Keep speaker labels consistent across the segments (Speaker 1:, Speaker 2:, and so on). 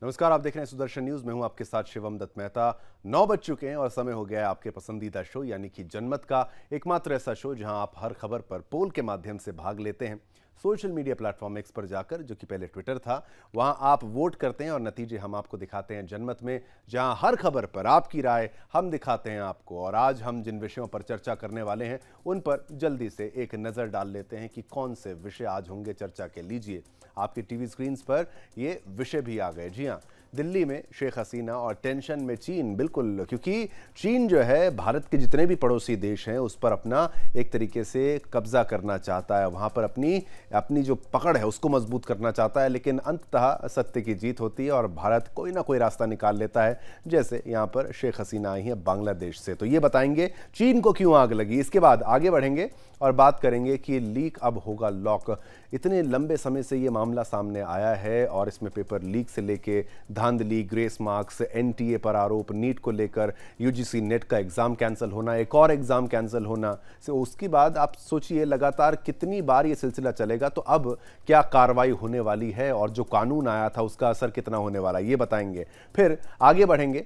Speaker 1: नमस्कार, आप देख रहे हैं सुदर्शन न्यूज में हूं आपके साथ शिवम दत्त मेहता। 9 बज चुके हैं और समय हो गया है आपके पसंदीदा शो यानी कि जनमत का, एकमात्र ऐसा शो जहां आप हर खबर पर पोल के माध्यम से भाग लेते हैं। सोशल मीडिया प्लेटफॉर्म एक्स पर जाकर, जो कि पहले ट्विटर था, वहां आप वोट करते हैं और नतीजे हम आपको दिखाते हैं जनमत में, जहां हर खबर पर आपकी राय हम दिखाते हैं आपको। और आज हम जिन विषयों पर चर्चा करने वाले हैं उन पर जल्दी से एक नजर डाल लेते हैं कि कौन से विषय आज होंगे चर्चा के। लीजिए, आपकी टीवी स्क्रीन पर ये विषय भी आ गए। जी हाँ, दिल्ली में शेख हसीना और टेंशन में चीन। बिल्कुल, क्योंकि चीन जो है भारत के जितने भी पड़ोसी देश हैं उस पर अपना एक तरीके से कब्जा करना चाहता है, वहाँ पर अपनी अपनी जो पकड़ है उसको मजबूत करना चाहता है। लेकिन अंततः सत्य की जीत होती है और भारत कोई ना कोई रास्ता निकाल लेता है। जैसे यहाँ पर शेख हसीना आई हैं बांग्लादेश से, तो ये बताएंगे चीन को क्यों आग लगी। इसके बाद आगे बढ़ेंगे और बात करेंगे कि लीक अब होगा लॉक। इतने लंबे समय से ये मामला सामने आया है और इसमें पेपर लीक से लेके धांधली, ग्रेस मार्क्स, एनटीए पर आरोप, नीट को लेकर यूजीसी नेट का एग्जाम कैंसिल होना, एक और एग्जाम कैंसिल होना से उसके बाद आप सोचिए लगातार कितनी बार ये सिलसिला चलेगा। तो अब क्या कार्रवाई होने वाली है और जो कानून आया था उसका असर कितना होने वाला है, ये बताएंगे। फिर आगे बढ़ेंगे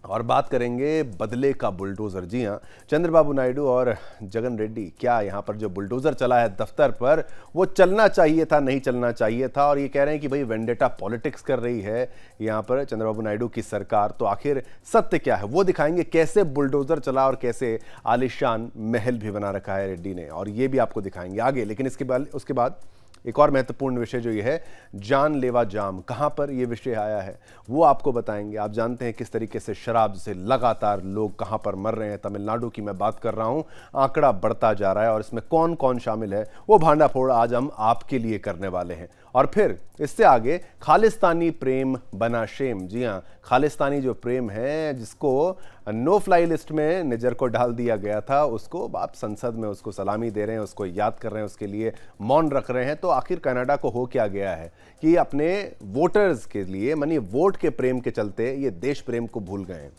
Speaker 1: और बात करेंगे बदले का बुलडोजर। जी हां, चंद्रबाबू नायडू और जगन रेड्डी, क्या यहां पर जो बुलडोजर चला है दफ्तर पर वो चलना चाहिए था, नहीं चलना चाहिए था। और ये कह रहे हैं कि भाई वेंडेटा पॉलिटिक्स कर रही है यहां पर चंद्रबाबू नायडू की सरकार। तो आखिर सत्य क्या है वो दिखाएंगे, कैसे बुलडोजर चला और कैसे आलिशान महल भी बना रखा है रेड्डी ने, और ये भी आपको दिखाएंगे आगे। लेकिन उसके बाद एक और महत्वपूर्ण विषय जो ये है, जानलेवा जाम, कहां पर ये विषय आया है वो आपको बताएंगे। आप जानते हैं किस तरीके से शराब से लगातार लोग कहां पर मर रहे हैं। तमिलनाडु की मैं बात कर रहा हूं, आंकड़ा बढ़ता जा रहा है और इसमें कौन कौन शामिल है वो भांडाफोड़ आज हम आपके लिए करने वाले हैं। और फिर इससे आगे खालिस्तानी प्रेम बना शेम। जी हां, खालिस्तानी जो प्रेम है जिसको नो फ्लाई लिस्ट में निजर को डाल दिया गया था, उसको आप संसद में उसको सलामी दे रहे हैं, उसको याद कर रहे हैं, उसके लिए मौन रख रहे हैं। तो आखिर कनाडा को हो क्या गया है कि अपने वोटर्स के लिए, मानी वोट के प्रेम के चलते ये देश प्रेम को भूल गए हैं।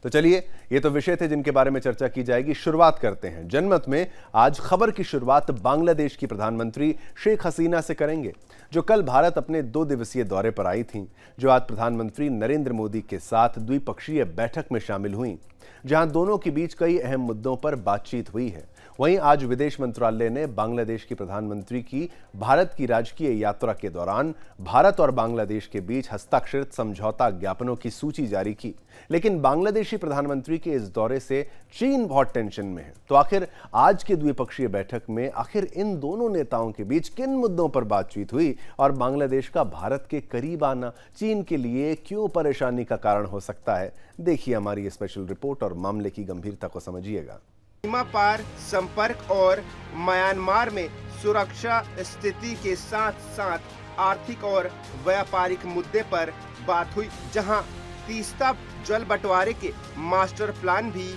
Speaker 1: तो चलिए, ये तो विषय थे जिनके बारे में चर्चा की जाएगी। शुरुआत करते हैं जनमत में। आज खबर की शुरुआत बांग्लादेश की प्रधानमंत्री शेख हसीना से करेंगे, जो कल भारत अपने 2 दिवसीय दौरे पर आई थीं, जो आज प्रधानमंत्री नरेंद्र मोदी के साथ द्विपक्षीय बैठक में शामिल हुई, जहां दोनों के बीच कई अहम मुद्दों पर बातचीत हुई है। वहीं आज विदेश मंत्रालय ने बांग्लादेश की प्रधानमंत्री की भारत की राजकीय यात्रा के दौरान भारत और बांग्लादेश के बीच हस्ताक्षरित समझौता ज्ञापनों की सूची जारी की। लेकिन बांग्लादेशी प्रधानमंत्री के इस दौरे से चीन बहुत टेंशन में है। तो आखिर आज की द्विपक्षीय बैठक में आखिर इन दोनों नेताओं के बीच किन मुद्दों पर बातचीत हुई और बांग्लादेश का भारत के करीब आना चीन के लिए क्यों परेशानी का कारण हो सकता है। देखिए हमारी स्पेशल रिपोर्ट और मामले की गंभीरता को समझिएगा।
Speaker 2: सीमा पार संपर्क और म्यांमार में सुरक्षा स्थिति के साथ साथ आर्थिक और व्यापारिक मुद्दे पर बात हुई, जहां तीस्ता जल बंटवारे के मास्टर प्लान भी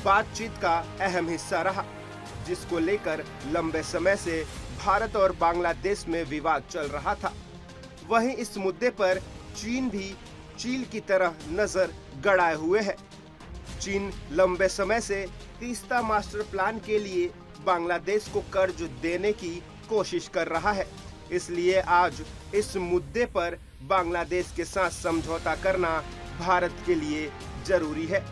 Speaker 2: बातचीत का अहम हिस्सा रहा, जिसको लेकर लंबे समय से भारत और बांग्लादेश में विवाद चल रहा था। वहीं इस मुद्दे पर चीन भी चील की तरह नजर गड़ाए हुए है। चीन लंबे समय से तीस्ता मास्टर प्लान के लिए बांग्लादेश को कर्ज देने की कोशिश कर रहा है, इसलिए आज इस मुद्दे पर बांग्लादेश के साथ समझौता करना भारत के लिए जरूरी है।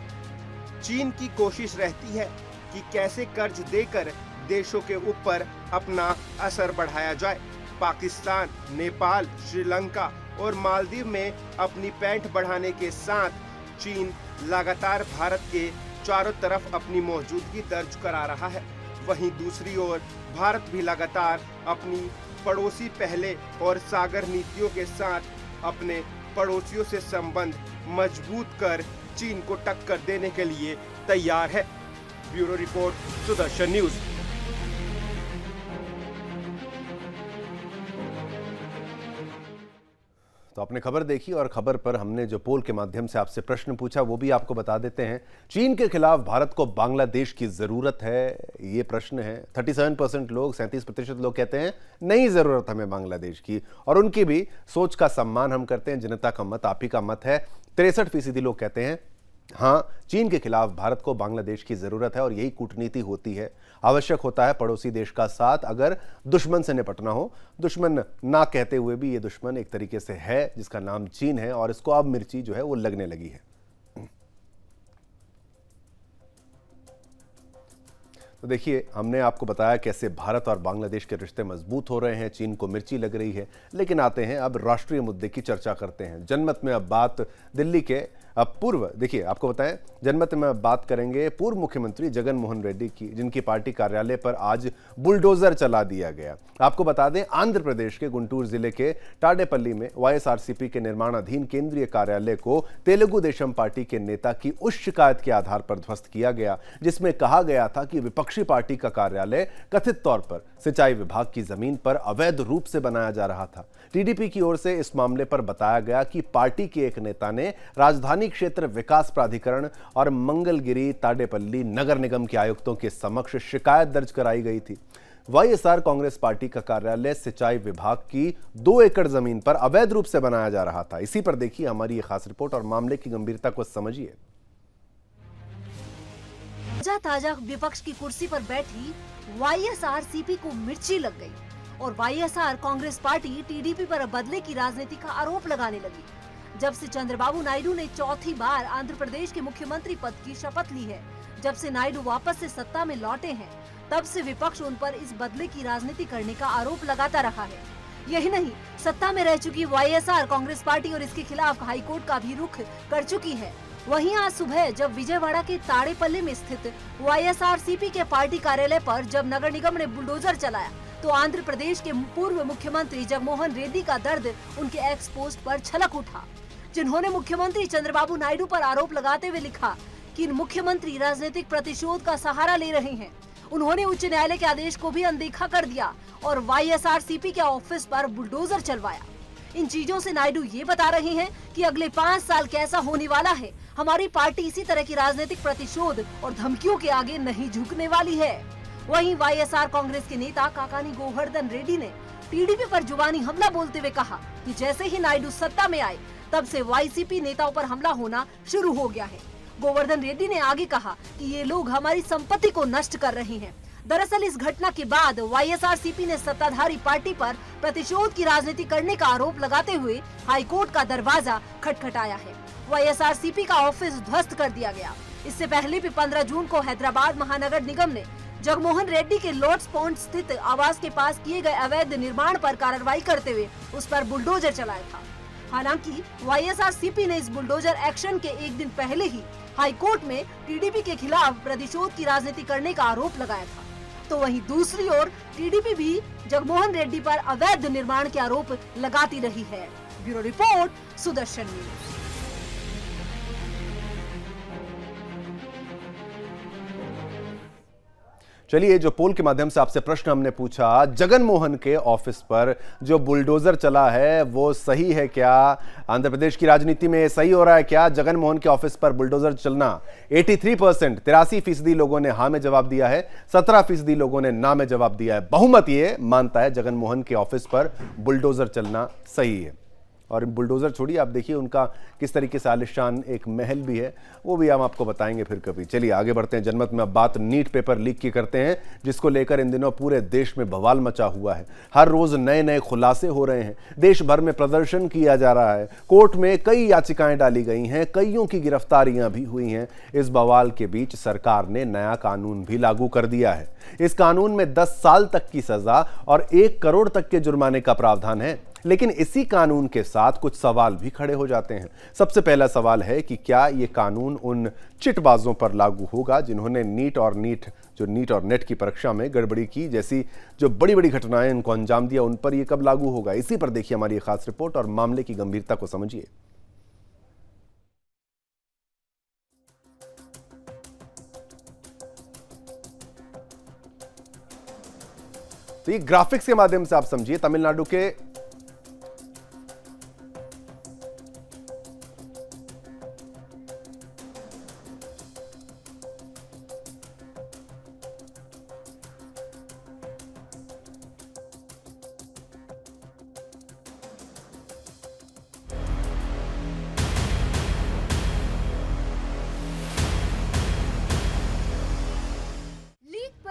Speaker 2: चीन की कोशिश रहती है कि कैसे कर्ज देकर देशों के ऊपर अपना असर बढ़ाया जाए। पाकिस्तान, नेपाल, श्रीलंका और मालदीव में अपनी पैठ बढ़ाने के साथ चीन लगातार भारत के चारों तरफ अपनी मौजूदगी दर्ज करा रहा है। वहीं दूसरी ओर भारत भी लगातार अपनी पड़ोसी पहले और सागर नीतियों के साथ अपने पड़ोसियों से संबंध मजबूत कर चीन को टक्कर देने के लिए तैयार है। Bureau report, Sudarshan news.
Speaker 1: तो आपने खबर देखी और खबर पर हमने जो पोल के माध्यम से आपसे प्रश्न पूछा वो भी आपको बता देते हैं। चीन के खिलाफ भारत को बांग्लादेश की जरूरत है, ये प्रश्न है। 37% लोग, 37% लोग कहते हैं नहीं जरूरत हमें बांग्लादेश की, और उनकी भी सोच का सम्मान हम करते हैं। जनता का मत आप ही का मत है। 63% लोग कहते हैं हाँ, चीन के खिलाफ भारत को बांग्लादेश की जरूरत है और यही कूटनीति होती है। आवश्यक होता है पड़ोसी देश का साथ अगर दुश्मन से निपटना हो। दुश्मन ना कहते हुए भी ये दुश्मन एक तरीके से है, जिसका नाम चीन है, और इसको अब मिर्ची जो है वो लगने लगी है। तो देखिए, हमने आपको बताया कैसे भारत और बांग्लादेश के रिश्ते मजबूत हो रहे हैं, चीन को मिर्ची लग रही है। लेकिन आते हैं अब राष्ट्रीय मुद्दे की चर्चा करते हैं। जनमत में अब बात दिल्ली के देखिए आपको बताएं, जनमत में अब बात करेंगे पूर्व मुख्यमंत्री जगन मोहन रेड्डी की, जिनकी पार्टी कार्यालय पर आज बुलडोजर चला दिया गया। आपको बता दें, आंध्र प्रदेश के गुंटूर जिले के टाडेपल्ली में वाईएसआरसीपी के निर्माणाधीन केंद्रीय कार्यालय को तेलुगु देशम पार्टी के नेता की उस शिकायत के आधार पर ध्वस्त किया गया जिसमें कहा गया था कि विपक्षी पार्टी का कार्यालय कथित तौर पर सिंचाई विभाग की जमीन पर अवैध रूप से बनाया जा रहा था। टीडीपी की ओर से इस मामले पर बताया गया कि पार्टी के एक नेता ने राजधानी क्षेत्र विकास प्राधिकरण और मंगलगिरी ताडेपल्ली नगर निगम के आयुक्तों के समक्ष शिकायत दर्ज कराई गई थी। वाईएसआर कांग्रेस पार्टी का कार्यालय सिंचाई विभाग की 2 एकड़ जमीन पर अवैध रूप से बनाया जा रहा था। इसी पर देखिए हमारी ये खास रिपोर्ट और मामले की गंभीरता को समझिए।
Speaker 3: ताजा विपक्ष की कुर्सी पर बैठी वाईएसआरसीपी को मिर्ची लग गई और वाईएसआर कांग्रेस पार्टी टीडीपी पर बदले की राजनीति का आरोप लगाने लगी। जब से चंद्रबाबू नायडू ने चौथी बार आंध्र प्रदेश के मुख्यमंत्री पद की शपथ ली है, जब से नायडू वापस से सत्ता में लौटे हैं, तब से विपक्ष उन पर इस बदले की राजनीति करने का आरोप लगाता रहा है। यही नहीं, सत्ता में रह चुकी वाईएसआर कांग्रेस पार्टी और इसके खिलाफ हाईकोर्ट का भी रुख कर चुकी है। वहीं आज सुबह जब विजयवाड़ा के ताड़ेपल्ली में स्थित वाईएसआरसीपी के पार्टी कार्यालय पर जब नगर निगम ने बुलडोजर चलाया, तो आंध्र प्रदेश के पूर्व मुख्यमंत्री जगनमोहन रेड्डी का दर्द उनके एक्स पोस्ट पर छलक उठा, जिन्होंने मुख्यमंत्री चंद्रबाबू नायडू पर आरोप लगाते हुए लिखा कि मुख्यमंत्री राजनीतिक प्रतिशोध का सहारा ले रहे हैं। उन्होंने उच्च न्यायालय के आदेश को भी अनदेखा कर दिया और वाईएसआरसीपी के ऑफिस पर बुलडोजर चलवाया। इन चीजों से नायडू ये बता रहे हैं कि अगले 5 साल कैसा होने वाला है। हमारी पार्टी इसी तरह की राजनीतिक प्रतिशोध और धमकियों के आगे नहीं झुकने वाली है। वहीं वाईएसआर कांग्रेस के नेता काकानी गोवर्धन रेड्डी ने टीडीपी पर जुबानी हमला बोलते हुए कहा कि जैसे ही नायडू सत्ता में आए, तब से वाईसीपी नेताओं पर हमला होना शुरू हो गया है। गोवर्धन रेड्डी ने आगे कहा कि ये लोग हमारी संपत्ति को नष्ट कर रहे हैं। दरअसल इस घटना के बाद वाईएसआरसीपी ने सत्ताधारी पार्टी पर प्रतिशोध की राजनीति करने का आरोप लगाते हुए हाईकोर्ट का दरवाजा खटखटाया है। वाईएसआरसीपी का ऑफिस ध्वस्त कर दिया गया। इससे पहले भी 15 जून को हैदराबाद महानगर निगम ने जगनमोहन रेड्डी के लॉर्ड्स पॉइंट स्थित आवास के पास किए गए अवैध निर्माण पर कार्रवाई करते हुए उस पर बुलडोजर चलाया था। हालांकि वाईएसआरसीपी ने इस बुलडोजर एक्शन के एक दिन पहले ही हाईकोर्ट में टीडीपी के खिलाफ प्रतिशोध की राजनीति करने का आरोप लगाया था। तो वहीं दूसरी ओर टीडीपी भी जगनमोहन रेड्डी पर अवैध निर्माण के आरोप लगाती रही है। Bureau report, Sudarshan news.
Speaker 1: चलिए, जो पोल के माध्यम से आपसे प्रश्न हमने पूछा, जगन मोहन के ऑफिस पर जो बुलडोजर चला है वो सही है क्या? आंध्र प्रदेश की राजनीति में सही हो रहा है क्या जगन मोहन के ऑफिस पर बुलडोजर चलना? 83% 83% लोगों ने हाँ में जवाब दिया है, 17% लोगों ने ना में जवाब दिया है। बहुमत ये मानता है जगन मोहन के ऑफिस पर बुलडोजर चलना सही है। और बुलडोजर छोड़िए, आप देखिए उनका किस तरीके से आलिशान एक महल भी है, वो भी हम आपको बताएंगे फिर कभी। चलिए आगे बढ़ते हैं। जनमत में अब बात नीट पेपर लीक की करते हैं, जिसको लेकर इन दिनों पूरे देश में बवाल मचा हुआ है। हर रोज नए नए खुलासे हो रहे हैं, देश भर में प्रदर्शन किया जा रहा है, कोर्ट में कई याचिकाएं डाली गई हैं, कईयों की गिरफ्तारियां भी हुई हैं। इस बवाल के बीच सरकार ने नया कानून भी लागू कर दिया है। इस कानून में 10 साल तक की सजा और 1 करोड़ तक के जुर्माने का प्रावधान है। लेकिन इसी कानून के साथ कुछ सवाल भी खड़े हो जाते हैं। सबसे पहला सवाल है कि क्या यह कानून उन चिटबाजों पर लागू होगा जिन्होंने नीट और नेट की परीक्षा में गड़बड़ी की जैसी जो बड़ी बड़ी घटनाएं इनको अंजाम दिया, उन पर यह कब लागू होगा? इसी पर देखिए हमारी खास रिपोर्ट और मामले की गंभीरता को समझिए। तो ये ग्राफिक्स के माध्यम से आप समझिए। तमिलनाडु के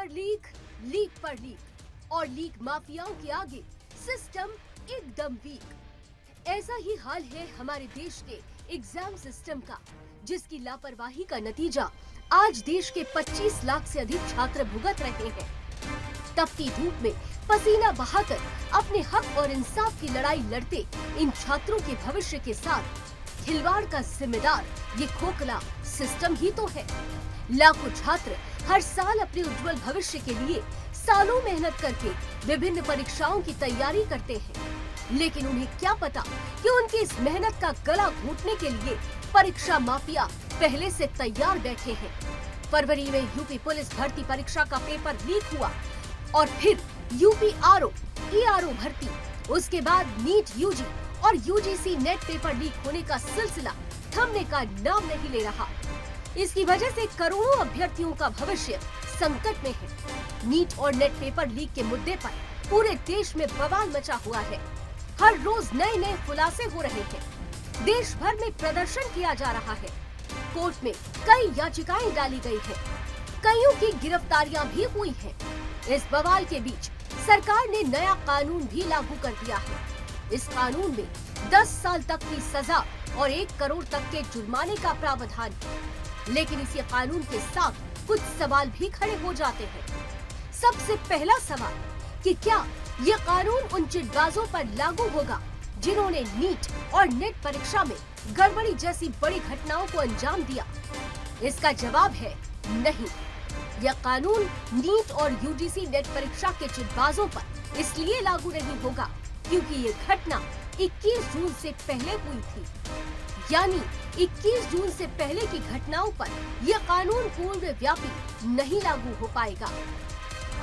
Speaker 4: लीक, लीक पर लीक और लीक माफियाओं के आगे सिस्टम एकदम वीक। ऐसा ही हाल है हमारे देश के एग्जाम सिस्टम का, जिसकी लापरवाही का नतीजा आज देश के 25 लाख से अधिक छात्र भुगत रहे हैं। तपती धूप में पसीना बहाकर अपने हक और इंसाफ की लड़ाई लड़ते इन छात्रों के भविष्य के साथ खिलवाड़ का जिम्मेदार ये खोखला सिस्टम ही तो है। लाखों छात्र हर साल अपने उज्जवल भविष्य के लिए सालों मेहनत करके विभिन्न परीक्षाओं की तैयारी करते हैं, लेकिन उन्हें क्या पता कि उनकी इस मेहनत का गला घोंटने के लिए परीक्षा माफिया पहले से तैयार बैठे हैं। फरवरी में यूपी पुलिस भर्ती परीक्षा का पेपर लीक हुआ और फिर यूपी आरओ, ईआरओ भर्ती, उसके बाद नीट यूजी और यूजीसी नेट पेपर लीक होने का सिलसिला थमने का नाम नहीं ले रहा। इसकी वजह से करोड़ों अभ्यर्थियों का भविष्य संकट में है। नीट और नेट पेपर लीक के मुद्दे पर पूरे देश में बवाल मचा हुआ है। हर रोज नए नए खुलासे हो रहे हैं। देश भर में प्रदर्शन किया जा रहा है। कोर्ट में कई याचिकाएं डाली गई हैं। कईयों की गिरफ्तारियां भी हुई हैं। इस बवाल के बीच सरकार ने नया कानून भी लागू कर दिया है। इस कानून में 10 साल तक की सजा और 1 करोड़ तक के जुर्माने का प्रावधान है। लेकिन इसी कानून के साथ कुछ सवाल भी खड़े हो जाते हैं। सबसे पहला सवाल कि क्या ये कानून उन चिटबाजों पर लागू होगा जिन्होंने नीट और नेट परीक्षा में गड़बड़ी जैसी बड़ी घटनाओं को अंजाम दिया? इसका जवाब है नहीं। यह कानून नीट और यूजीसी नेट परीक्षा के चिटबाजों पर इसलिए लागू नहीं होगा क्योंकि ये घटना 21 जून से पहले हुई थी। यानी 21 जून से पहले की घटनाओं पर यह कानून पूर्वव्यापी नहीं लागू हो पाएगा।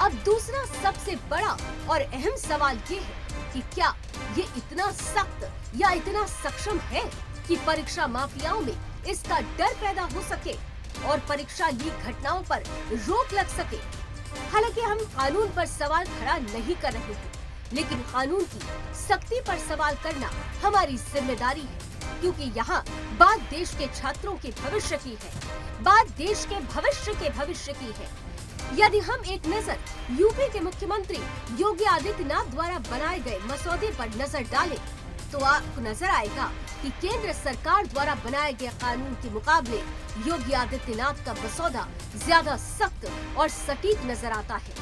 Speaker 4: अब दूसरा सबसे बड़ा और अहम सवाल ये है कि क्या ये इतना सख्त या इतना सक्षम है कि परीक्षा माफियाओं में इसका डर पैदा हो सके और परीक्षा लीक घटनाओं पर रोक लग सके। हालांकि हम कानून पर सवाल खड़ा नहीं कर रहे हैं, लेकिन कानून की सख्ती पर सवाल करना हमारी जिम्मेदारी है, क्योंकि यहाँ बात देश के छात्रों के भविष्य की है, बात देश के भविष्य की है। यदि हम एक नजर यूपी के मुख्यमंत्री योगी आदित्यनाथ द्वारा बनाए गए मसौदे पर नजर डालें, तो आपको नजर आएगा कि केंद्र सरकार द्वारा बनाए गए कानून के मुकाबले योगी आदित्यनाथ का मसौदा ज्यादा सख्त और सटीक नजर आता है।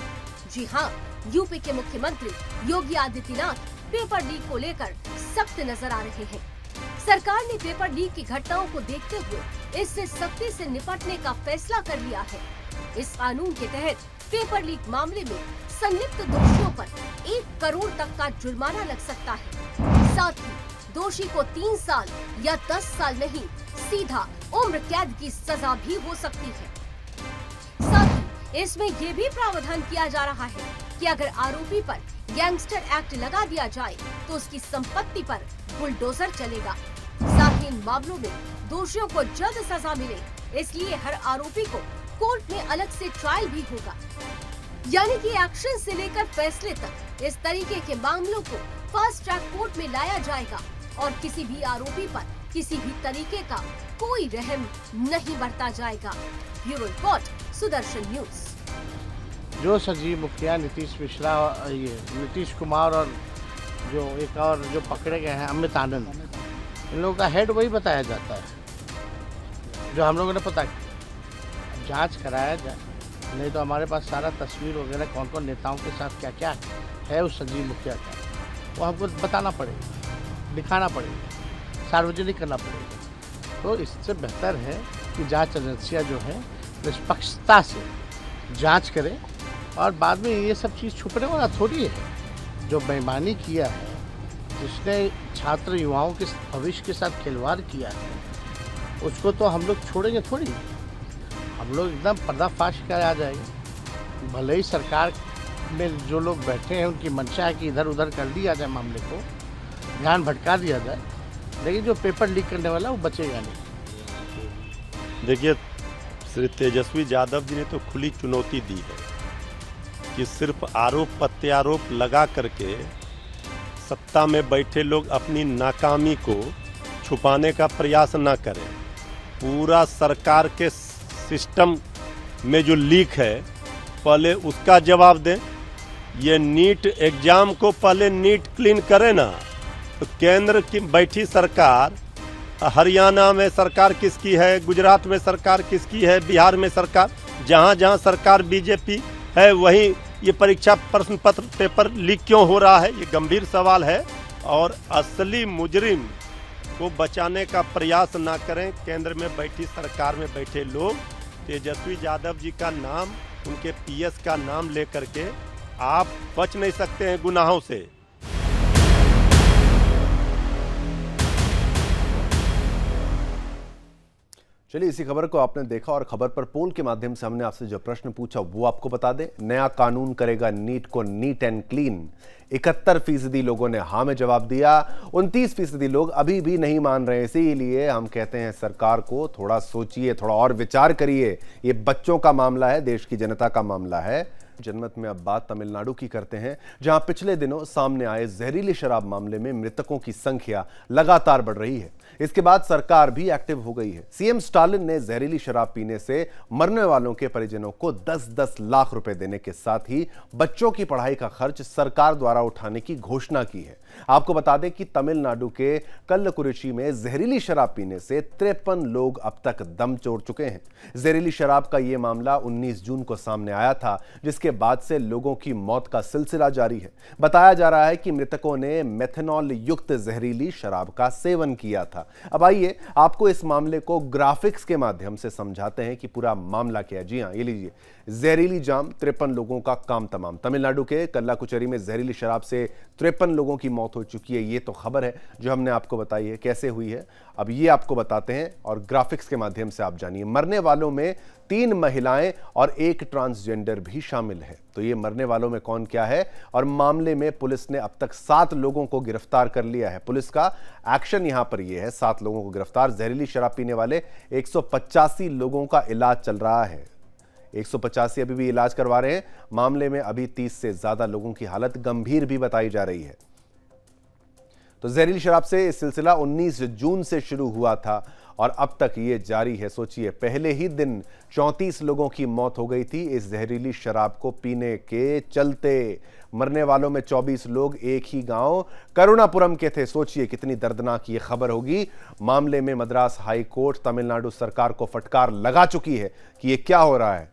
Speaker 4: जी हाँ, यूपी के मुख्यमंत्री योगी आदित्यनाथ पेपर लीक को लेकर सख्त नजर आ रहे हैं। सरकार ने पेपर लीक की घटनाओं को देखते हुए इससे सख्ती से निपटने का फैसला कर लिया है। इस कानून के तहत पेपर लीक मामले में संलिप्त दोषियों पर 1 करोड़ तक का जुर्माना लग सकता है। साथ ही दोषी को 3 साल या 10 साल नहीं, सीधा उम्र कैद की सजा भी हो सकती है। साथ ही इसमें ये भी प्रावधान किया जा रहा है कि अगर आरोपी पर गैंगस्टर एक्ट लगा दिया जाए तो उसकी संपत्ति पर बुलडोजर चलेगा। साथ ही इन मामलों में दोषियों को जल्द सजा मिले, इसलिए हर आरोपी को कोर्ट में अलग से ट्रायल भी होगा। यानी कि एक्शन से लेकर फैसले तक इस तरीके के मामलों को फास्ट ट्रैक कोर्ट में लाया जाएगा और किसी भी आरोपी पर किसी भी तरीके का कोई रहम नहीं बरता जाएगा। Bureau report, Sudarshan news.
Speaker 5: जो संजीव मुखिया, नीतीश मिश्रा, ये नीतीश कुमार और जो एक और जो पकड़े गए हैं अमित आनंद, इन लोगों का हेड वही बताया जाता है जो हम लोगों ने पता किया। जांच कराया जाए, नहीं तो हमारे पास सारा तस्वीर वगैरह कौन कौन नेताओं के साथ क्या क्या है उस संजीव मुखिया का, वो हमको बताना पड़ेगा, दिखाना पड़ेगा, सार्वजनिक करना पड़ेगा। तो इससे बेहतर है कि जांच एजेंसियाँ जो है निष्पक्षता से जांच करें और बाद में ये सब चीज़ छुपने वाला थोड़ी है। जो बेईमानी किया है, जिसने छात्र युवाओं के भविष्य के साथ खिलवाड़ किया है, उसको तो हम लोग छोड़ेंगे थोड़ी। हम लोग एकदम पर्दाफाश कर आ जाएंगे। भले ही सरकार में जो लोग बैठे हैं उनकी मंशा है कि इधर उधर कर दिया जाए, मामले को ध्यान भटका दिया जाए, लेकिन जो पेपर लीक करने वाला वो बचेगा नहीं।
Speaker 6: देखिए, श्री तेजस्वी यादव जी ने तो खुली चुनौती दी है कि सिर्फ आरोप प्रत्यारोप लगा करके सत्ता में बैठे लोग अपनी नाकामी को छुपाने का प्रयास न करें। पूरा सरकार के सिस्टम में जो लीक है पहले उसका जवाब दें। ये नीट एग्जाम को पहले नीट क्लीन करे ना। तो केंद्र की बैठी सरकार, हरियाणा में सरकार किसकी है, गुजरात में सरकार किसकी है, बिहार में सरकार, जहाँ जहाँ सरकार बीजेपी है वहीं ये परीक्षा प्रश्न पत्र पेपर लीक क्यों हो रहा है, ये गंभीर सवाल है। और असली मुजरिम को बचाने का प्रयास ना करें। केंद्र में बैठी सरकार में बैठे लोग तेजस्वी यादव जी का नाम, उनके पीएस का नाम लेकर के आप बच नहीं सकते हैं गुनाहों से।
Speaker 1: चलिए, इसी खबर को आपने देखा और खबर पर पोल के माध्यम से हमने आपसे जो प्रश्न पूछा वो आपको बता दें। नया कानून करेगा नीट को नीट एंड क्लीन। 71% लोगों ने हाँ में जवाब दिया, 29% लोग अभी भी नहीं मान रहे। इसीलिए हम कहते हैं सरकार को थोड़ा सोचिए, थोड़ा और विचार करिए। ये बच्चों का मामला है, देश की जनता का मामला है। जनमत में अब बात तमिलनाडु की करते हैं, जहां पिछले दिनों सामने आए जहरीली शराब मामले में मृतकों की संख्या लगातार बढ़ रही है। इसके बाद सरकार भी एक्टिव हो गई है। सीएम स्टालिन ने जहरीली शराब पीने से मरने वालों के परिजनों को 10-10 लाख रुपए देने के साथ ही बच्चों की पढ़ाई का खर्च सरकार द्वारा उठाने की घोषणा की है। आपको बता दें कि तमिलनाडु के कल्लकुरिची में जहरीली शराब पीने से 53 लोग अब तक दम तोड़ चुके हैं। जहरीली शराब का यह मामला 19 जून को सामने आया था, जिसके बाद से लोगों की मौत का सिलसिला जारी है। बताया जा रहा है कि मृतकों ने मेथनॉल युक्त जहरीली शराब का सेवन किया था। अब आइए आपको इस मामले को ग्राफिक्स के माध्यम से समझाते हैं कि पूरा मामला क्या है। जी हां, ये लीजिए, जहरीली जाम, 53 लोगों का काम तमाम। तमिलनाडु के कल्लाकुचरी में जहरीली शराब से 53 लोगों की मौत हो चुकी है। ये तो खबर है जो हमने आपको बताई है। कैसे हुई है अब ये आपको बताते हैं और ग्राफिक्स के माध्यम से आप जानिए। मरने वालों में 3 महिलाएं और 1 ट्रांसजेंडर भी शामिल है। तो ये मरने वालों में कौन क्या है, और मामले में पुलिस ने अब तक 7 लोगों को गिरफ्तार कर लिया है। पुलिस का एक्शन यहां पर यह है, 7 लोगों को गिरफ्तार। जहरीली शराब पीने वाले 185 लोगों का इलाज चल रहा है। 185 अभी भी इलाज करवा रहे हैं। मामले में अभी 30 से ज्यादा लोगों की हालत गंभीर भी बताई जा रही है। तो जहरीली शराब से इस सिलसिला 19 जून से शुरू हुआ था और अब तक ये जारी है। सोचिए, पहले ही दिन 34 लोगों की मौत हो गई थी इस जहरीली शराब को पीने के चलते। मरने वालों में 24 लोग एक ही गांव करुणापुरम के थे। सोचिए कितनी दर्दनाक ये खबर होगी। मामले में मद्रास हाई कोर्ट तमिलनाडु सरकार को फटकार लगा चुकी है कि ये क्या हो रहा है,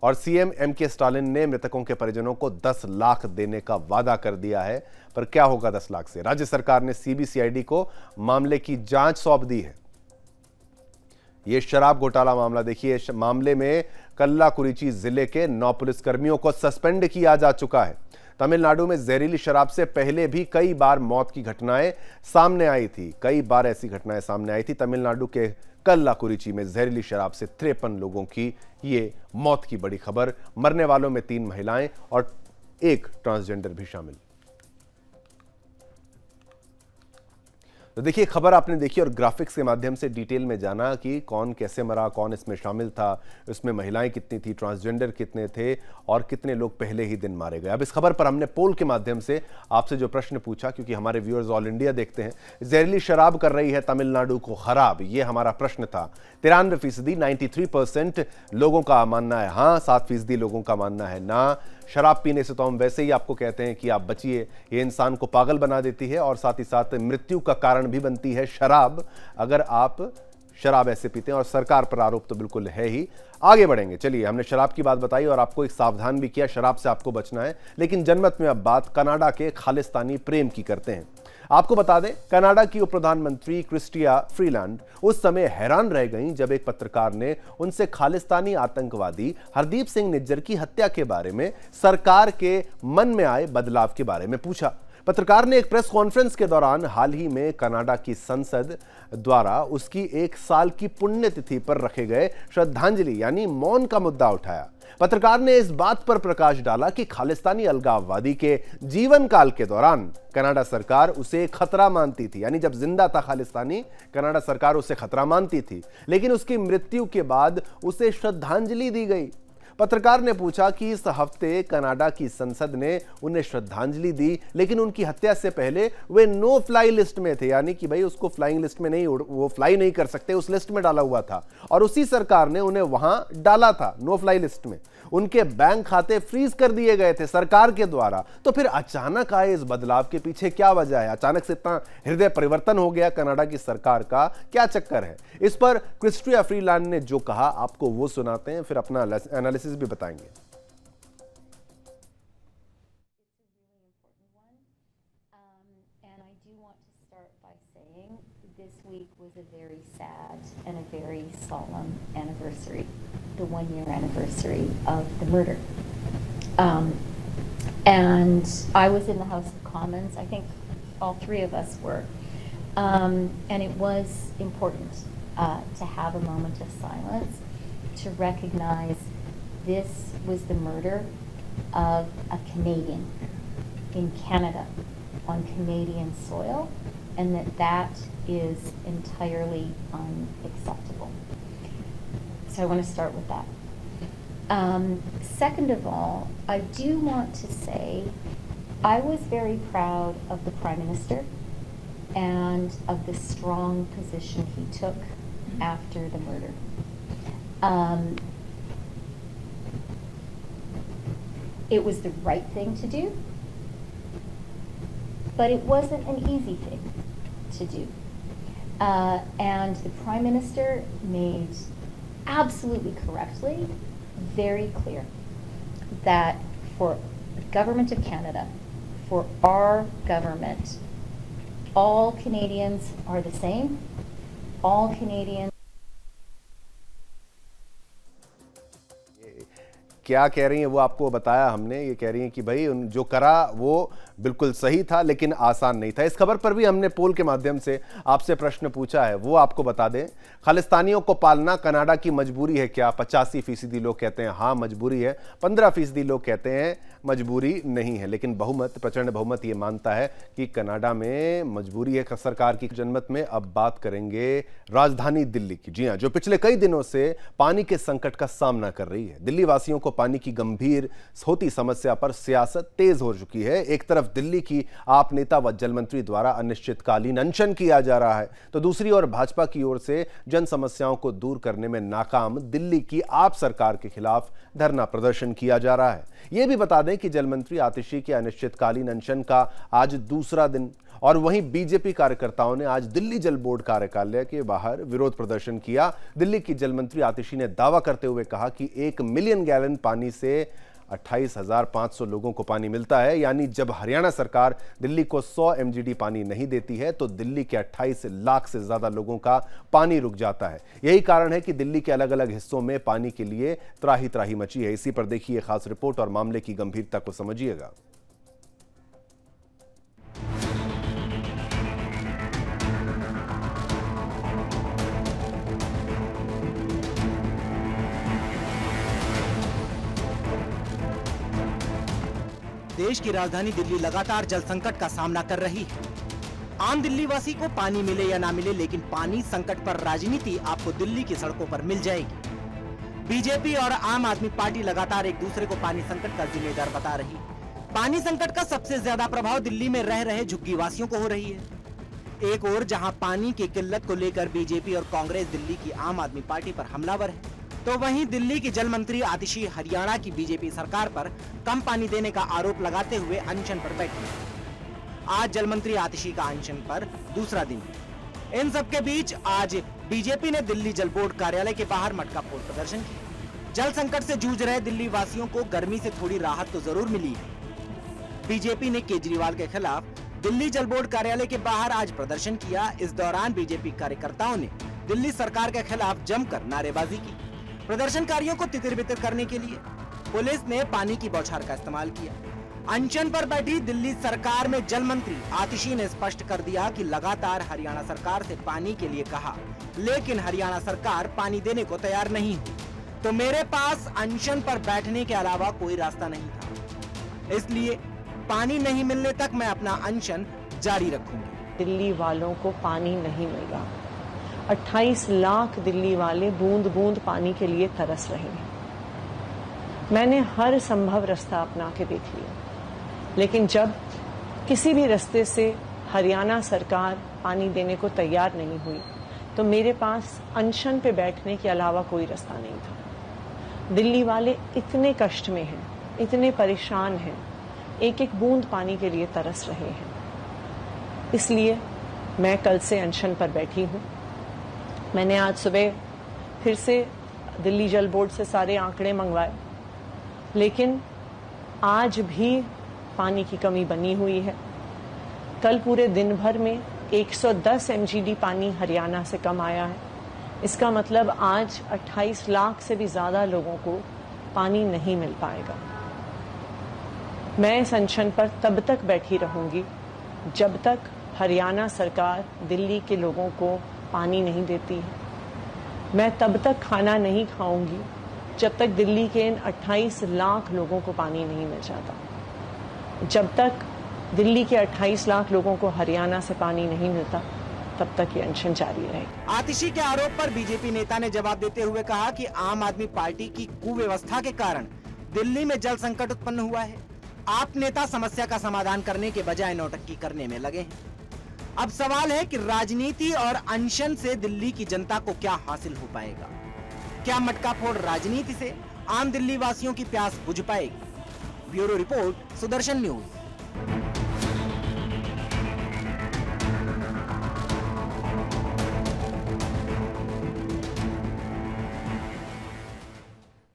Speaker 1: और सीएम एमके स्टालिन ने मृतकों के परिजनों को 10 लाख देने का वादा कर दिया है। पर क्या होगा 10 लाख से? राज्य सरकार ने सीबीसीआईडी को मामले की जांच सौंप दी है। यह शराब घोटाला मामला देखिए, मामले में कल्लाकुरिची जिले के 9 पुलिसकर्मियों को सस्पेंड किया जा चुका है। तमिलनाडु में जहरीली शराब से पहले भी कई बार मौत की घटनाएं सामने आई थी। कई बार ऐसी घटनाएं सामने आई थी। तमिलनाडु के कल्लाकुरिची में जहरीली शराब से 53 लोगों की ये मौत की बड़ी खबर। मरने वालों में 3 महिलाएं और 1 ट्रांसजेंडर भी शामिल। तो देखिए, खबर आपने देखी और ग्राफिक्स के माध्यम से डिटेल में जाना कि कौन कैसे मरा, कौन इसमें शामिल था, इसमें महिलाएं कितनी थी, ट्रांसजेंडर कितने थे और कितने लोग पहले ही दिन मारे गए। अब इस खबर पर हमने पोल के माध्यम से आपसे जो प्रश्न पूछा, क्योंकि हमारे व्यूअर्स ऑल इंडिया देखते हैं, जहरीली शराब कर रही है तमिलनाडु को खराब, ये हमारा प्रश्न था। 93%, 93% लोगों का मानना है हाँ, 7% लोगों का मानना है ना। शराब पीने से तो हम वैसे ही आपको कहते हैं कि आप बचिए, ये इंसान को पागल बना देती है और साथ ही साथ मृत्यु का कारण भी बनती है शराब, अगर आप शराब ऐसे पीते हैं। और सरकार पर आरोप तो बिल्कुल है ही। आगे बढ़ेंगे, चलिए, हमने शराब की बात बताई और आपको एक सावधान भी किया, शराब से आपको बचना है। लेकिन जनमत में अब बात कनाडा के खालिस्तानी प्रेम की करते हैं। आपको बता दें, कनाडा की उप प्रधानमंत्री क्रिस्टिया फ्रीलैंड उस समय हैरान रह गईं जब एक पत्रकार ने उनसे खालिस्तानी आतंकवादी हरदीप सिंह निज्जर की हत्या के बारे में सरकार के मन में आए बदलाव के बारे में पूछा। पत्रकार ने एक प्रेस कॉन्फ्रेंस के दौरान हाल ही में कनाडा की संसद द्वारा उसकी 1 साल की पुण्यतिथि पर रखे गए श्रद्धांजलि यानी मौन का मुद्दा उठाया। पत्रकार ने इस बात पर प्रकाश डाला कि खालिस्तानी अलगाववादी के जीवन काल के दौरान कनाडा सरकार उसे खतरा मानती थी, यानी जब जिंदा था खालिस्तानी, कनाडा सरकार उसे खतरा मानती थी, लेकिन उसकी मृत्यु के बाद उसे श्रद्धांजलि दी गई। पत्रकार ने पूछा कि इस हफ्ते कनाडा की संसद ने उन्हें श्रद्धांजलि दी, लेकिन उनकी हत्या से पहले वे नो फ्लाई लिस्ट में थे, यानी कि भाई उसको फ्लाइंग लिस्ट में नहीं, वो फ्लाई नहीं कर सकते, उस लिस्ट में डाला हुआ था और उसी सरकार ने उन्हें वहां डाला था नो फ्लाई लिस्ट में। उनके बैंक खाते फ्रीज कर दिए गए थे सरकार के द्वारा। तो फिर अचानक आए इस बदलाव के पीछे क्या वजह है? अचानक से इतना हृदय परिवर्तन हो गया कनाडा की सरकार का, क्या चक्कर है? इस पर क्रिस्टिया फ्रीलैंड ने जो कहा आपको वो सुनाते हैं, फिर अपना एनालिसिस भी बताएंगे।
Speaker 7: This week was a very sad and a very solemn anniversary, the 1-year anniversary of the murder. And I was in the House of Commons. I think all three of us were. And it was important to have a moment of silence to recognize this was the murder of a Canadian in Canada on Canadian soil, and that is entirely unacceptable. So I want to start with that. Second of all, I do want to say I was very proud of the Prime Minister and of the strong position he took after the murder. It was the right thing to do, but it wasn't an easy thing to do. And the Prime Minister made absolutely correctly very clear that for the Government of Canada, for our government, all Canadians are the same. All Canadians.
Speaker 1: क्या कह रही हैं वो आपको बताया हमने। ये कह रही हैं कि भाई जो करा वो बिल्कुल सही था लेकिन आसान नहीं था। इस खबर पर भी हमने पोल के माध्यम से आपसे प्रश्न पूछा है, वो आपको बता दें। खालिस्तानियों को पालना कनाडा की मजबूरी है क्या? 85% लोग कहते हैं हाँ मजबूरी है, 15% लोग कहते हैं मजबूरी नहीं है। लेकिन बहुमत, प्रचंड बहुमत ये मानता है कि कनाडा में मजबूरी है सरकार की। जनमत में अब बात करेंगे राजधानी दिल्ली की। जी हाँ, जो पिछले कई दिनों से पानी के संकट का सामना कर रही है। दिल्ली वासियों को पानी की गंभीर होती समस्या पर सियासत तेज हो चुकी है। एक तरफ दिल्ली की आप नेता व जल मंत्री द्वारा अनिश्चितकालीन अनशन किया जा रहा है, तो दूसरी ओर भाजपा की ओर से जन समस्याओं को दूर करने में नाकाम दिल्ली की आप सरकार के खिलाफ धरना प्रदर्शन किया जा रहा है। यह भी बता दें कि जल मंत्री आतिशी के अनिश्चितकालीन अनशन का आज दूसरा दिन, और वहीं बीजेपी कार्यकर्ताओं ने आज दिल्ली जल बोर्ड कार्यालय के बाहर विरोध प्रदर्शन किया। दिल्ली की जल मंत्री आतिशी ने दावा करते हुए कहा कि 1 मिलियन गैलन पानी से 28,500 लोगों को पानी मिलता है। यानी जब हरियाणा सरकार दिल्ली को 100 MGD पानी नहीं देती है तो दिल्ली के 28 लाख से ज्यादा लोगों का पानी रुक जाता है। यही कारण है कि दिल्ली के अलग अलग हिस्सों में पानी के लिए त्राही त्राही मची है। इसी पर देखिए खास रिपोर्ट और मामले की गंभीरता को समझिएगा।
Speaker 8: देश की राजधानी दिल्ली लगातार जल संकट का सामना कर रही है। आम दिल्ली वासी को पानी मिले या ना मिले, लेकिन पानी संकट पर राजनीति आपको दिल्ली की सड़कों पर मिल जाएगी। बीजेपी और आम आदमी पार्टी लगातार एक दूसरे को पानी संकट का जिम्मेदार बता रही है। पानी संकट का सबसे ज्यादा प्रभाव दिल्ली में रह रहे झुग्गी वासियों को हो रही है। एक ओर जहां पानी की किल्लत को लेकर बीजेपी और कांग्रेस दिल्ली की आम आदमी पार्टी पर हमलावर है, तो वहीं दिल्ली की जल मंत्री आतिशी हरियाणा की बीजेपी सरकार पर कम पानी देने का आरोप लगाते हुए अनशन पर बैठी। आज जल मंत्री आतिशी का अनशन पर दूसरा दिन है। इन सब के बीच आज बीजेपी ने दिल्ली जल बोर्ड कार्यालय के बाहर मटका फोड़ प्रदर्शन किया। जल संकट से जूझ रहे दिल्ली वासियों को गर्मी से थोड़ी राहत तो जरूर मिली है। बीजेपी ने केजरीवाल के खिलाफ दिल्ली जल बोर्ड कार्यालय के बाहर आज प्रदर्शन किया। इस दौरान बीजेपी कार्यकर्ताओं ने दिल्ली सरकार के खिलाफ जमकर नारेबाजी की। प्रदर्शनकारियों को तितर-बितर करने के लिए पुलिस ने पानी की बौछार का इस्तेमाल किया। अनशन पर बैठी दिल्ली सरकार में जल मंत्री आतिशी ने स्पष्ट कर दिया कि लगातार हरियाणा सरकार से पानी के लिए कहा, लेकिन हरियाणा सरकार पानी देने को तैयार नहीं हुई, तो मेरे पास अनशन पर बैठने के अलावा कोई रास्ता नहीं था। इसलिए पानी नहीं मिलने तक मैं अपना अनशन जारी रखूंगी।
Speaker 9: दिल्ली वालों को पानी नहीं मिल रहा। 28 लाख दिल्ली वाले बूंद बूंद पानी के लिए तरस रहे हैं। मैंने हर संभव रास्ता अपना के देख लिया, लेकिन जब किसी भी रास्ते से हरियाणा सरकार पानी देने को तैयार नहीं हुई, तो मेरे पास अनशन पे बैठने के अलावा कोई रास्ता नहीं था। दिल्ली वाले इतने कष्ट में हैं, इतने परेशान हैं, एक एक बूंद पानी के लिए तरस रहे हैं। इसलिए मैं कल से अनशन पर बैठी हूँ। मैंने आज सुबह फिर से दिल्ली जल बोर्ड से सारे आंकड़े मंगवाए, लेकिन आज भी पानी की कमी बनी हुई है। कल पूरे दिन भर में 110 MGD पानी हरियाणा से कम आया है। इसका मतलब आज 28 लाख से भी ज्यादा लोगों को पानी नहीं मिल पाएगा। मैं इस अनशन पर तब तक बैठी रहूंगी जब तक हरियाणा सरकार दिल्ली के लोगों को पानी नहीं देती है। मैं तब तक खाना नहीं खाऊंगी जब तक दिल्ली के इन 28 लाख लोगों को पानी नहीं मिल जाता। जब तक दिल्ली के 28 लाख लोगों को हरियाणा से पानी नहीं मिलता, तब तक ये अनशन जारी रहेगा।
Speaker 8: आतिशी के आरोप पर बीजेपी नेता ने जवाब देते हुए कहा कि आम आदमी पार्टी की कुव्यवस्था के कारण दिल्ली में जल संकट उत्पन्न हुआ है। आप नेता समस्या का समाधान करने के बजाय नौटंकी करने में लगे हैं। अब सवाल है कि राजनीति और अनशन से दिल्ली की जनता को क्या हासिल हो पाएगा? क्या मटका फोड़ राजनीति से आम दिल्ली वासियों की प्यास बुझ पाएगी? Bureau report, Sudarshan news.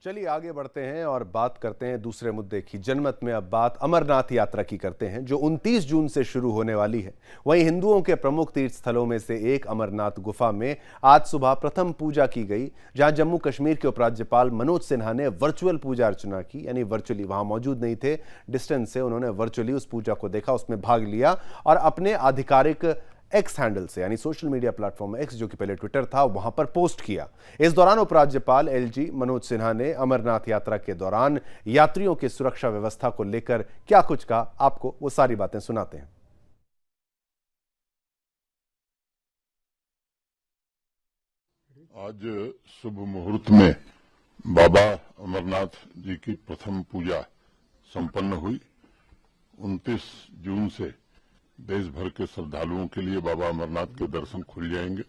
Speaker 1: चलिए आगे बढ़ते हैं और बात करते हैं दूसरे मुद्दे की। जनमत में अब बात अमरनाथ यात्रा की करते हैं, जो 29 जून से शुरू होने वाली है। वहीं हिंदुओं के प्रमुख तीर्थ स्थलों में से एक अमरनाथ गुफा में आज सुबह प्रथम पूजा की गई, जहां जम्मू कश्मीर के उपराज्यपाल मनोज सिन्हा ने वर्चुअल पूजा अर्चना की, यानी वर्चुअली, वहां मौजूद नहीं थे, डिस्टेंस से उन्होंने वर्चुअली उस पूजा को देखा, उसमें भाग लिया और अपने आधिकारिक एक्स हैंडल से, यानी सोशल मीडिया प्लेटफॉर्म एक्स, जो कि पहले ट्विटर था, वहां पर पोस्ट किया। इस दौरान उपराज्यपाल एलजी मनोज सिन्हा ने अमरनाथ यात्रा के दौरान यात्रियों की सुरक्षा व्यवस्था को लेकर क्या कुछ कहा, आपको वो सारी बातें सुनाते हैं।
Speaker 10: आज शुभ मुहूर्त में बाबा अमरनाथ जी की प्रथम पूजा संपन्न हुई। 29 जून से देश भर के श्रद्धालुओं के लिए बाबा अमरनाथ के दर्शन खुल जाएंगे।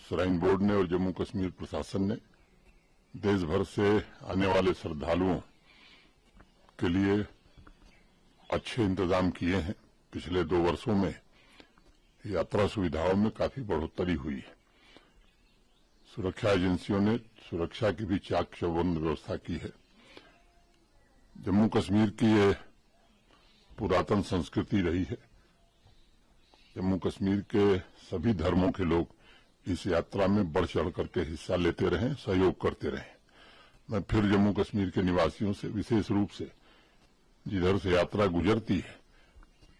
Speaker 10: श्राइन बोर्ड ने और जम्मू कश्मीर प्रशासन ने देश भर से आने वाले श्रद्धालुओं के लिए अच्छे इंतजाम किए हैं। पिछले 2 वर्षों में यात्रा सुविधाओं में काफी बढ़ोतरी हुई है। सुरक्षा एजेंसियों ने सुरक्षा की भी चाक चौबंद व्यवस्था की है। जम्मू कश्मीर की ये पुरातन संस्कृति रही है। जम्मू कश्मीर के सभी धर्मों के लोग इस यात्रा में बढ़ चढ़ करके हिस्सा लेते रहे, सहयोग करते रहे। मैं फिर जम्मू कश्मीर के निवासियों से, विशेष रूप से जिधर से यात्रा गुजरती है,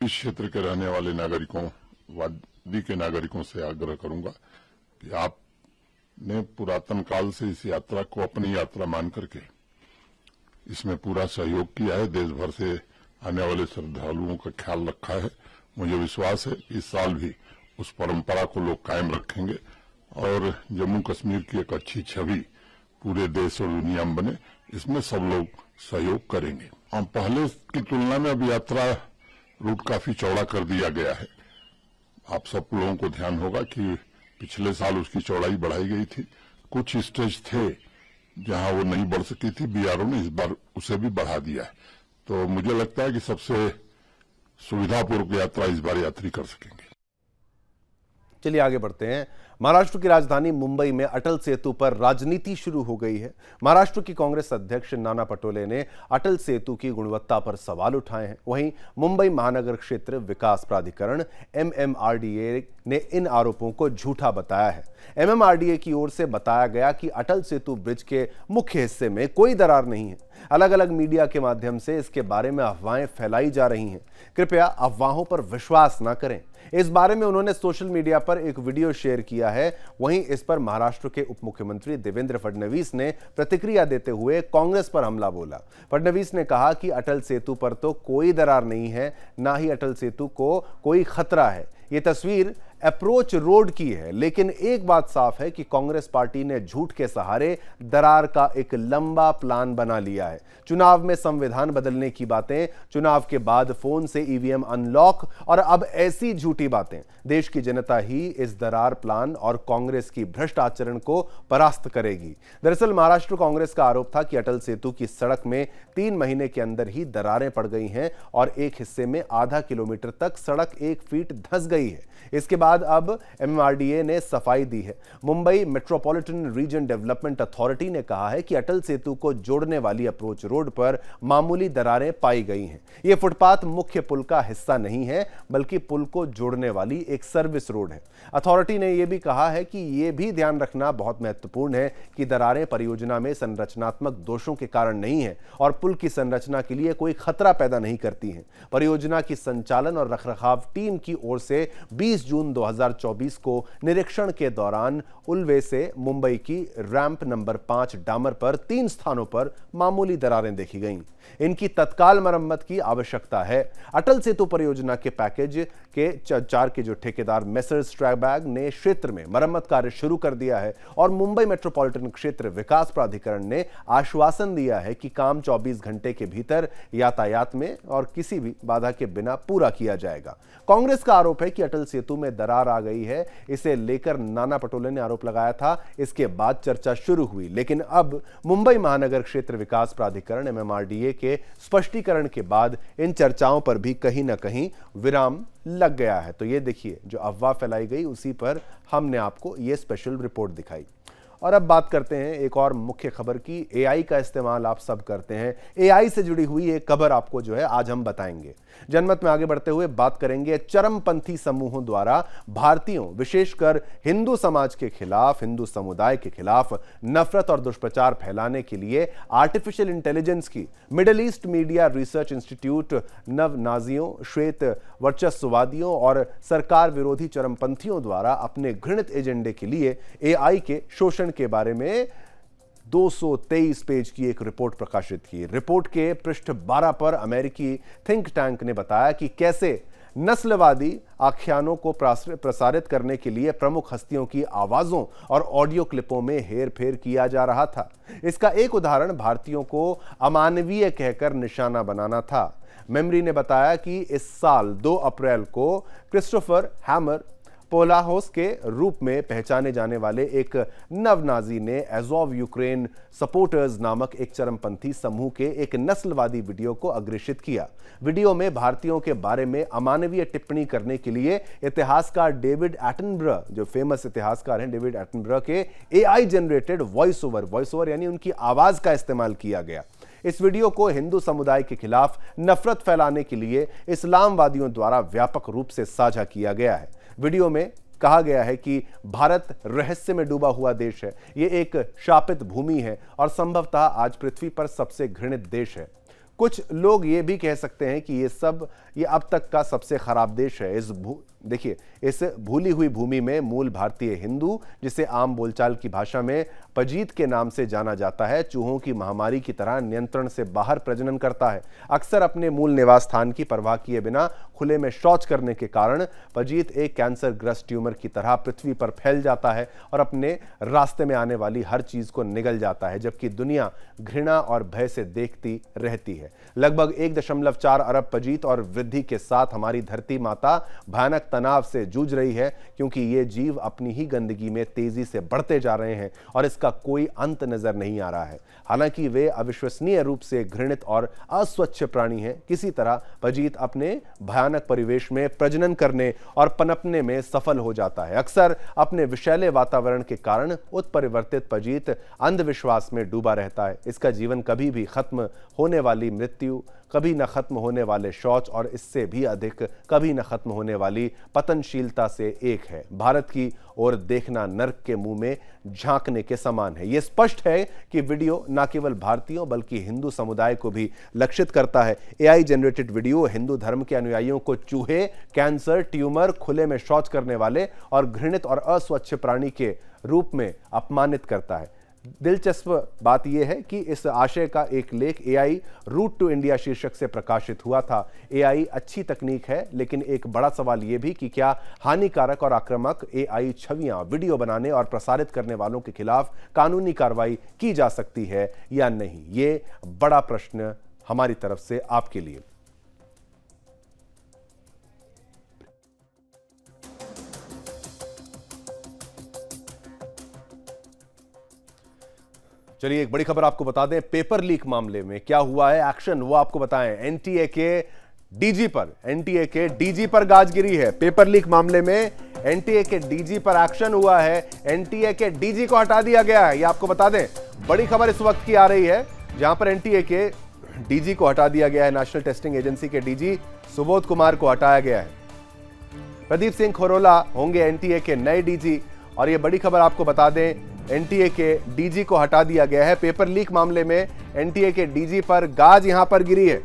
Speaker 10: इस क्षेत्र के रहने वाले नागरिकों, वादी के नागरिकों से आग्रह करूंगा कि आपने पुरातन काल से इस यात्रा को अपनी यात्रा मान करके इसमें पूरा सहयोग किया है। देश भर से आने वाले श्रद्धालुओं का ख्याल रखा है। मुझे विश्वास है कि इस साल भी उस परंपरा को लोग कायम रखेंगे और जम्मू कश्मीर की एक अच्छी छवि पूरे देश और दुनिया में बने, इसमें सब लोग सहयोग करेंगे। पहले की तुलना में अब यात्रा रूट काफी चौड़ा कर दिया गया है। आप सब लोगों को ध्यान होगा कि पिछले साल उसकी चौड़ाई बढ़ाई गई थी। कुछ स्टेज थे जहां वो नहीं बढ़ सकी थी, बीआरओ ने इस बार उसे भी बढ़ा दिया है। तो मुझे लगता है कि सबसे सुविधापूर्वक यात्रा इस बार यात्री कर सकेंगे।
Speaker 1: चलिए आगे बढ़ते हैं। महाराष्ट्र की राजधानी मुंबई में अटल सेतु पर राजनीति शुरू हो गई है। महाराष्ट्र की कांग्रेस अध्यक्ष नाना पटोले ने अटल सेतु की गुणवत्ता पर सवाल उठाए हैं। वहीं मुंबई महानगर क्षेत्र विकास प्राधिकरण MMRDA ने इन आरोपों को झूठा बताया है। MMRDA की ओर से बताया गया कि अटल सेतु ब्रिज के मुख्य हिस्से में कोई दरार नहीं है। अलग अलग मीडिया के माध्यम से इसके बारे में अफवाहें फैलाई जा रही हैं। कृपया अफवाहों पर विश्वास न करें। इस बारे में उन्होंने सोशल मीडिया पर एक वीडियो शेयर किया है। वहीं इस पर महाराष्ट्र के उप मुख्यमंत्री देवेंद्र फडणवीस ने प्रतिक्रिया देते हुए कांग्रेस पर हमला बोला। फडणवीस ने कहा कि अटल सेतु पर तो कोई दरार नहीं है, ना ही अटल सेतु को कोई खतरा है। ये तस्वीर अप्रोच रोड की है। लेकिन एक बात साफ है कि कांग्रेस पार्टी ने झूठ के सहारे दरार का एक लंबा प्लान बना लिया है। चुनाव में संविधान बदलने की बातें, चुनाव के बाद फोन से ईवीएम अनलॉक और अब ऐसी झूठी बातें। देश की जनता ही इस दरार प्लान और कांग्रेस की भ्रष्ट आचरण को परास्त करेगी। दरअसल महाराष्ट्र कांग्रेस का आरोप था कि अटल सेतु की सड़क में 3 महीने के अंदर ही दरारें पड़ गई हैं और एक हिस्से में आधा किलोमीटर तक सड़क 1 फीट धंस गई है। इसके बाद अब एमएमआरडीए ने सफाई दी है। Mumbai metropolitan region development authority ने कहा है कि अटल सेतु को जोड़ने वाली अप्रोच रोड पर मामूली दरारें पाई गई हैं। यह फुटपाथ मुख्य पुल का हिस्सा नहीं है, बल्कि पुल को जोड़ने वाली एक सर्विस रोड है। अथॉरिटी ने यह भी कहा है कि यह भी ध्यान रखना बहुत महत्वपूर्ण है कि दरारें परियोजना में संरचनात्मक दोषों के कारण नहीं है और पुल की संरचना के लिए कोई खतरा पैदा नहीं करती हैं। परियोजना की संचालन और रखरखाव टीम की ओर से 20 जून 2024 को निरीक्षण के दौरान उल्वे से मुंबई की रैंप नंबर 5 डामर पर 3 स्थानों पर मामूली दरारें देखी गईं। इनकी तत्काल मरम्मत की आवश्यकता है। अटल सेतु परियोजना के पैकेज के 4 के जो ठेकेदार मेसर्स ट्रैबैग ने क्षेत्र में मरम्मत कार्य शुरू कर दिया है और मुंबई मेट्रोपॉलिटन क्षेत्र विकास प्राधिकरण ने आश्वासन दिया है कि काम 24 घंटे के भीतर यातायात में और किसी भी बाधा के बिना पूरा किया जाएगा। कांग्रेस का आरोप है कि अटल सेतु में दरार आ गई है। इसे लेकर नाना पटोले ने आरोप लगाया था। इसके बाद चर्चा शुरू हुई, लेकिन अब मुंबई महानगर क्षेत्र विकास प्राधिकरण एमएमआरडीए के स्पष्टीकरण के बाद इन चर्चाओं पर भी कहीं ना कहीं विराम लग गया है। तो ये देखिए, जो अफवाह फैलाई गई उसी पर हमने आपको ये स्पेशल रिपोर्ट दिखाई। और अब बात करते हैं एक और मुख्य खबर की। एआई का इस्तेमाल आप सब करते हैं। एआई से जुड़ी हुई एक खबर आपको जो है आज हम बताएंगे। जनमत में आगे बढ़ते हुए बात करेंगे चरमपंथी समूहों द्वारा भारतीयों, विशेषकर हिंदू समाज के खिलाफ, हिंदू समुदाय के खिलाफ नफरत और दुष्प्रचार फैलाने के लिए आर्टिफिशियल इंटेलिजेंस की middle east media research institute नव नाजियों, श्वेत वर्चस्ववादियों और सरकार विरोधी चरमपंथियों द्वारा अपने घृणित एजेंडे के लिए एआई के शोषण के बारे में 223 पेज की एक रिपोर्ट प्रकाशित की। रिपोर्ट के पृष्ठ 12 पर अमेरिकी थिंक टैंक ने बताया कि कैसे नस्लवादी आख्यानों को प्रसारित करने के लिए प्रमुख हस्तियों की आवाजों और ऑडियो क्लिपों में हेरफेर किया जा रहा था। इसका एक उदाहरण भारतीयों को अमानवीय कहकर निशाना बनाना था। मेमरी ने बताया कि इस साल 2 अप्रैल को क्रिस्टोफर हैमर पोलाहोस के रूप में पहचाने जाने वाले एक नवनाजी ने एज़ोव यूक्रेन सपोर्टर्स नामक एक चरमपंथी समूह के एक नस्लवादी वीडियो को अग्रेषित किया। वीडियो में भारतीयों के बारे में अमानवीय टिप्पणी करने के लिए इतिहासकार डेविड एटनबरो, जो फेमस इतिहासकार हैं डेविड एटनबरो, के एआई जनरेटेड वॉइस ओवर यानी उनकी आवाज का इस्तेमाल किया गया। इस वीडियो को हिंदू समुदाय के खिलाफ नफरत फैलाने के लिए इस्लामवादियों द्वारा व्यापक रूप से साझा किया गया है। वीडियो में कहा गया है कि भारत रहस्य में डूबा हुआ देश है, ये एक शापित भूमि है और संभवतः आज पृथ्वी पर सबसे घृणित देश है। कुछ लोग ये भी कह सकते हैं कि ये अब तक का सबसे खराब देश है। देखिए, इस भूली हुई भूमि में मूल भारतीय हिंदू, जिसे आम बोलचाल की भाषा में पजीत के नाम से जाना जाता है, चूहों की महामारी की तरह नियंत्रण से बाहर प्रजनन करता है। अक्सर अपने मूल निवास स्थान की परवाह किए बिना खुले में शौच करने के कारण पजीत एक कैंसर ग्रस्त ट्यूमर की तरह पृथ्वी पर फैल जाता है और अपने रास्ते में आने वाली हर चीज को निगल जाता है, जबकि दुनिया घृणा और भय से देखती रहती है। लगभग 1.4 अरब पजीत और वृद्धि के साथ हमारी धरती माता भयानक तनाव से जूझ रही है, क्योंकि ये जीव अपनी ही गंदगी में तेजी से बढ़ते जा रहे हैं और इसका कोई अंत नजर नहीं आ रहा है। हालांकि वे अविश्वसनीय रूप से घृणित और अस्वच्छ प्राणी हैं, किसी तरह पजीत अपने भयानक परिवेश में प्रजनन करने और पनपने में सफल हो जाता है। अक्सर अपने विषैले वातावरण के कारण उत्परिवर्तित पजीत अंधविश्वास में डूबा रहता है। इसका जीवन कभी भी खत्म होने वाली मृत्यु, कभी न खत्म होने वाले शौच और इससे भी अधिक कभी न खत्म होने वाली पतनशीलता से एक है। भारत की ओर देखना नर्क के मुंह में झांकने के समान है। यह स्पष्ट है कि वीडियो न केवल भारतीयों बल्कि हिंदू समुदाय को भी लक्षित करता है। एआई जनरेटेड वीडियो हिंदू धर्म के अनुयायियों को चूहे, कैंसर, ट्यूमर, खुले में शौच करने वाले और घृणित और अस्वच्छ प्राणी के रूप में अपमानित करता है। दिलचस्प बात यह है कि इस आशय का एक लेख एआई रूट टू इंडिया शीर्षक से प्रकाशित हुआ था। एआई अच्छी तकनीक है, लेकिन एक बड़ा सवाल यह भी कि क्या हानिकारक और आक्रामक एआई छवियां, वीडियो बनाने और प्रसारित करने वालों के खिलाफ कानूनी कार्रवाई की जा सकती है या नहीं। ये बड़ा प्रश्न हमारी तरफ से आपके लिए। चलिए एक बड़ी खबर आपको बता दें, पेपर लीक मामले में क्या हुआ है एक्शन, वो आपको बताएं। एनटीए के डीजी पर गाज गिरी है। पेपर लीक मामले में एनटीए के डीजी पर एक्शन हुआ है। एनटीए के डीजी को हटा दिया गया है, ये आपको बता दें। बड़ी खबर इस वक्त की आ रही है, जहां पर एनटीए के डीजी को हटा दिया गया है। नेशनल टेस्टिंग एजेंसी के डीजी सुबोध कुमार को हटाया गया है। प्रदीप सिंह खरोला होंगे एनटीए के नए डीजी। और ये बड़ी खबर आपको बता दें, एनटीए के डीजी को हटा दिया गया है। पेपर लीक मामले में एनटीए के डीजी पर गाज यहां पर गिरी है।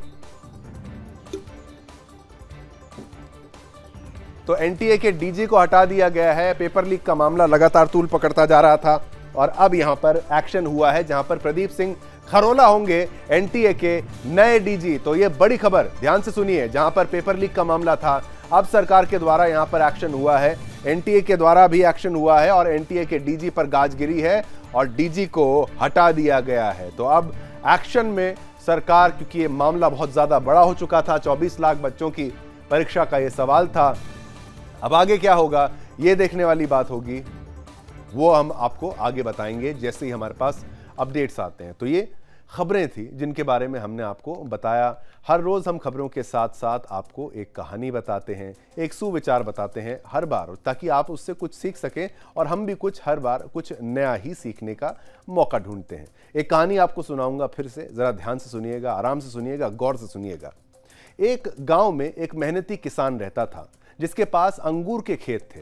Speaker 1: तो एनटीए के डीजी को हटा दिया गया है। पेपर लीक का मामला लगातार तूल पकड़ता जा रहा था और अब यहां पर एक्शन हुआ है, जहां पर प्रदीप सिंह खरोला होंगे एनटीए के नए डीजी। तो ये बड़ी खबर, ध्यान से सुनिए। जहां पर पेपर लीक का मामला था, अब सरकार के द्वारा यहां पर एक्शन हुआ है। एनटीए के द्वारा भी एक्शन हुआ है और एनटीए के डीजी पर गाज गिरी है और डीजी को हटा दिया गया है। तो अब एक्शन में सरकार, क्योंकि ये मामला बहुत ज्यादा बड़ा हो चुका था, 24 लाख बच्चों की परीक्षा का ये सवाल था। अब आगे क्या होगा ये देखने वाली बात होगी, वो हम आपको आगे बताएंगे जैसे ही हमारे पास अपडेट्स आते हैं। तो ये खबरें थी जिनके बारे में हमने आपको बताया। हर रोज हम खबरों के साथ साथ आपको एक कहानी बताते हैं, एक सुविचार बताते हैं हर बार, ताकि आप उससे कुछ सीख सकें और हम भी कुछ हर बार कुछ नया ही सीखने का मौका ढूंढते हैं। एक कहानी आपको सुनाऊंगा, फिर से जरा ध्यान से सुनिएगा, आराम से सुनिएगा, गौर से सुनिएगा। एक गांव में एक मेहनती किसान रहता था जिसके पास अंगूर के खेत थे।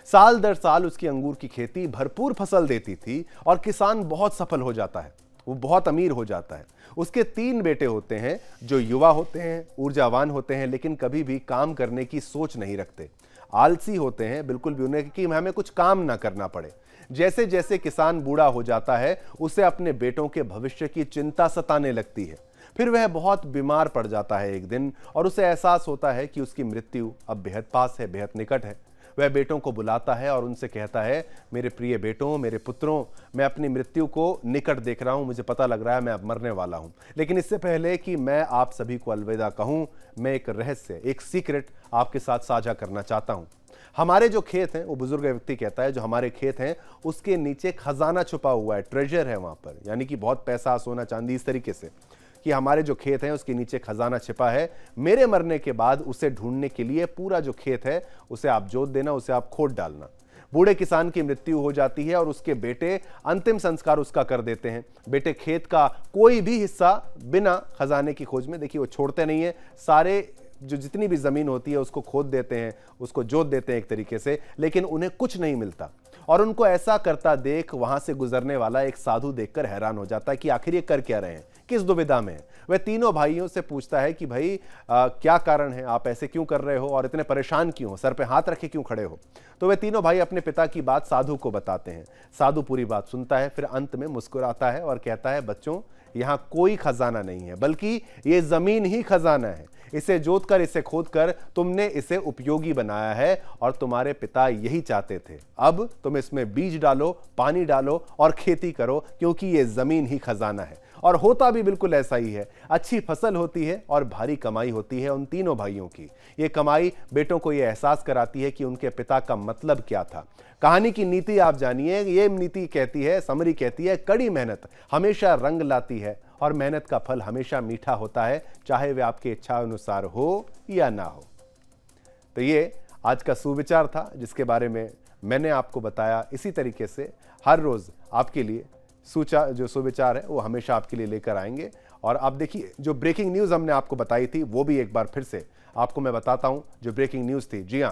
Speaker 1: साल दर साल उसकी अंगूर की खेती भरपूर फसल देती थी और किसान बहुत सफल हो जाता है, वो बहुत अमीर हो जाता है। उसके 3 बेटे होते हैं जो युवा होते हैं, ऊर्जावान होते हैं, लेकिन कभी भी काम करने की सोच नहीं रखते। आलसी होते हैं बिल्कुल भी, उन्हें कि हमें कुछ काम ना करना पड़े। जैसे जैसे किसान बूढ़ा हो जाता है, उसे अपने बेटों के भविष्य की चिंता सताने लगती है। फिर वह बहुत बीमार पड़ जाता है एक दिन और उसे एहसास होता है कि उसकी मृत्यु अब बेहद पास है, बेहद निकट है। वह बेटों को बुलाता है और उनसे कहता है, मेरे प्रिय बेटों, मेरे पुत्रों, मैं अपनी मृत्यु को निकट देख रहा हूं, मुझे पता लग रहा है मैं अब मरने वाला हूं। लेकिन इससे पहले कि मैं आप सभी को अलविदा कहूं, मैं एक रहस्य, एक सीक्रेट आपके साथ साझा करना चाहता हूं। हमारे जो खेत हैं, वो बुजुर्ग व्यक्ति कहता है, जो हमारे खेत हैं उसके नीचे खजाना छुपा हुआ है, ट्रेजर है वहां पर, यानी कि बहुत पैसा, सोना चांदी, इस तरीके से कि हमारे जो खेत हैं उसके नीचे खजाना छिपा है। मेरे मरने के बाद उसे ढूंढने के लिए पूरा जो खेत है उसे आप जोत देना, उसे आप खोद डालना। बूढ़े किसान की मृत्यु हो जाती है और उसके बेटे अंतिम संस्कार उसका कर देते हैं। बेटे खेत का कोई भी हिस्सा बिना खजाने की खोज में, देखिए वो छोड़ते नहीं है, सारे जो जितनी भी जमीन होती है उसको खोद देते हैं, उसको जोत देते हैं एक तरीके से, लेकिन उन्हें कुछ नहीं मिलता। और उनको ऐसा करता देख वहां से गुजरने वाला एक साधु देखकर हैरान हो जाता है कि आखिर ये कर क्या रहे हैं, किस दुविधा में है। वह तीनों भाइयों से पूछता है कि भाई क्या कारण है, आप ऐसे क्यों कर रहे हो और इतने परेशान क्यों हो, सर पे हाथ रखे क्यों खड़े हो। तो वे तीनों भाई अपने पिता की बात साधु को बताते हैं। साधु पूरी बात सुनता है, फिर अंत में मुस्कुराता है और कहता है, बच्चों यहाँ कोई खजाना नहीं है, बल्कि ये जमीन ही खजाना है। इसे जोत कर, इसे खोद कर तुमने इसे उपयोगी बनाया है और तुम्हारे पिता यही चाहते थे। अब तुम इसमें बीज डालो, पानी डालो और खेती करो, क्योंकि ये जमीन ही खजाना है। और होता भी बिल्कुल ऐसा ही है। अच्छी फसल होती है और भारी कमाई होती है उन तीनों भाइयों की। ये कमाई बेटों को ये एहसास कराती है कि उनके पिता का मतलब क्या था। कहानी की नीति आप जानिए, ये नीति कहती है, समरी कहती है, कड़ी मेहनत हमेशा रंग लाती है और मेहनत का फल हमेशा मीठा होता है, चाहे वे आपके इच्छा अनुसार हो या ना हो। तो ये आज का सुविचार था जिसके बारे में मैंने आपको बताया। इसी तरीके से हर रोज आपके लिए जो सुविचार है वो हमेशा आपके लिए लेकर आएंगे। और आप देखिए, जो ब्रेकिंग न्यूज हमने आपको बताई थी वो भी एक बार फिर से आपको मैं बताता हूं। जो ब्रेकिंग न्यूज थी, जी हां,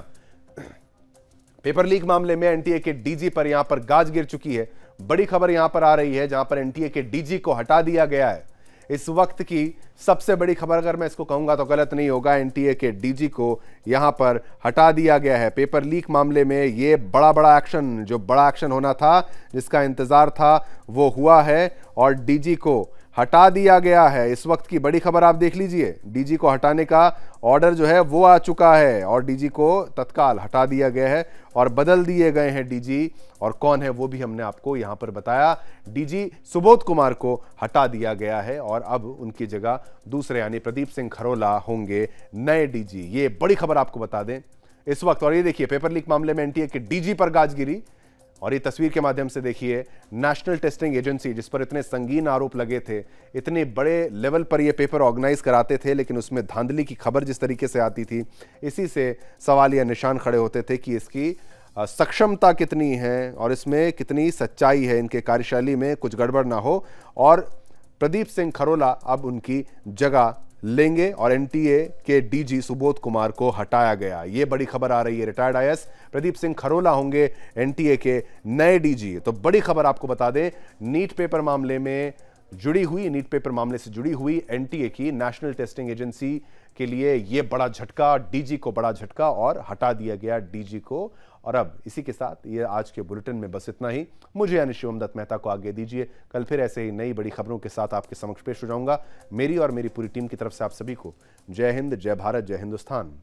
Speaker 1: पेपर लीक मामले में एनटीए के डीजी पर यहां पर गाज गिर चुकी है। बड़ी खबर यहां पर आ रही है, जहां पर एनटीए के डीजी को हटा दिया गया है। इस वक्त की सबसे बड़ी खबर, अगर मैं इसको कहूंगा तो गलत नहीं होगा, एनटीए के डीजी को यहां पर हटा दिया गया है। पेपर लीक मामले में ये बड़ा एक्शन, जो बड़ा एक्शन होना था, जिसका इंतजार था, वो हुआ है और डीजी को हटा दिया गया है। इस वक्त की बड़ी खबर आप देख लीजिए, डीजी को हटाने का ऑर्डर जो है वो आ चुका है और डीजी को तत्काल हटा दिया गया है और बदल दिए गए हैं डीजी। और कौन है वो भी हमने आपको यहां पर बताया। डीजी सुबोध कुमार को हटा दिया गया है और अब उनकी जगह दूसरे यानी प्रदीप सिंह खरोला होंगे नए डीजी। ये बड़ी खबर आपको बता दें इस वक्त। और ये देखिए, पेपर लीक मामले में एनटीए के डीजी पर गाज गिरी और ये तस्वीर के माध्यम से देखिए, नेशनल टेस्टिंग एजेंसी जिस पर इतने संगीन आरोप लगे थे, इतने बड़े लेवल पर ये पेपर ऑर्गेनाइज कराते थे, लेकिन उसमें धांधली की खबर जिस तरीके से आती थी, इसी से सवाल या निशान खड़े होते थे कि इसकी सक्षमता कितनी है और इसमें कितनी सच्चाई है, इनके कार्यशैली में कुछ गड़बड़ ना हो। और प्रदीप सिंह खरोला अब उनकी जगह लेंगे और एनटीए के डीजी सुबोध कुमार को हटाया गया। ये बड़ी खबर आ रही है। रिटायर्ड आईएएस प्रदीप सिंह खरोला होंगे एनटीए के नए डीजी। तो बड़ी खबर आपको बता दें, नीट पेपर मामले से जुड़ी हुई एनटीए की नेशनल टेस्टिंग एजेंसी के लिए ये बड़ा झटका, डीजी को बड़ा झटका और हटा दिया गया डीजी को। और अब इसी के साथ ये आज के बुलेटिन में बस इतना ही। मुझे यानी शिवम दत्त मेहता को आगे दीजिए। कल फिर ऐसे ही नई बड़ी खबरों के साथ आपके समक्ष पेश हो जाऊंगा। मेरी और मेरी पूरी टीम की तरफ से आप सभी को जय हिंद, जय भारत, जय हिंदुस्तान।